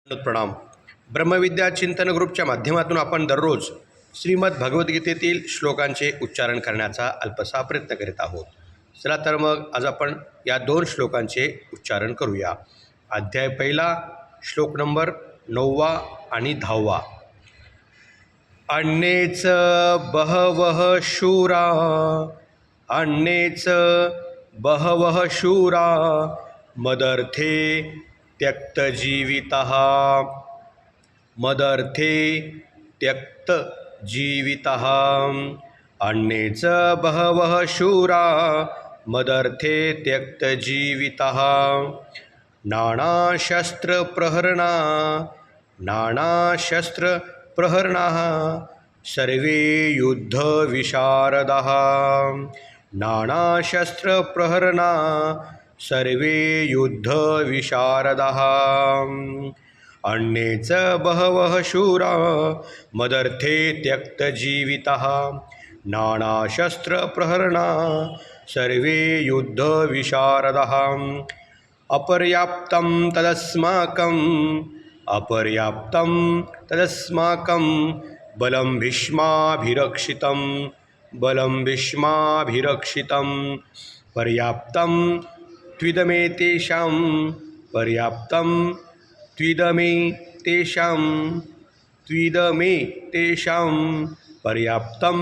प्रणाम. ब्रह्मविद्या चिंतन ग्रुपच्या माध्यमातून आपण दररोज श्रीमद भगवद्गीतेतील श्लोकांचे उच्चारण करण्याचा अल्पसा प्रयत्न करीत आहोत. चला तर मग आज आपण या 2 श्लोकांचे उच्चारण करूया. अध्याय पहिला, श्लोक नंबर 9 आणि 10. अन्येच बहवः शूरा, अन्येच बहवः शूरा मदर्थे त्यक्तजीवितः, मदर्थे त्यक्तजीवितः. अन्येच बहवः शूरा मदर्थे त्यक्तजीवितः. नानाशस्त्रप्रहरणा, नानाशस्त्रप्रहरणाः सर्वे युद्धविशारदाः, नानाशस्त्रप्रहरणा सर्वे युद्धविशारदाः. अन्येच बहवः शूरा मदर्थे त्यक्तजीवितः, नानाशस्त्रप्रहरणा सर्वे युद्धविशारदाः. अपर्याप्तं तदस्माकं, अपर्याप्तं तदस्माकं बलं भीष्माभिरक्षितं, बलं भीष्माभिरक्षितं. पर्याप्तं त्विदमेतेषां, पर्याप्तं त्विदमेतेषां, त्विदमेतेषां. पर्याप्तं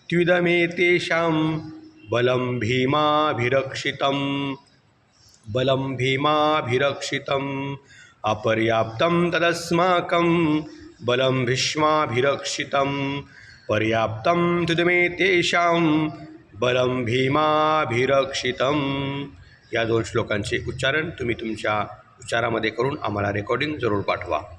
त्विदमेतेषां बलं भीमाभिरक्षितं, बलं भीमाभिरक्षितं. अपर्याप्तं तदस्माकं बलं भीष्माभिरक्षितं, पर्याप्तं त्विदमेतेषां बलं भीमाभिरक्षितं. या 2 श्लोकांचे उच्चारण तुम्ही तुमच्या उच्चारामध्ये करून आम्हाला रेकॉर्डिंग जरूर पाठवा.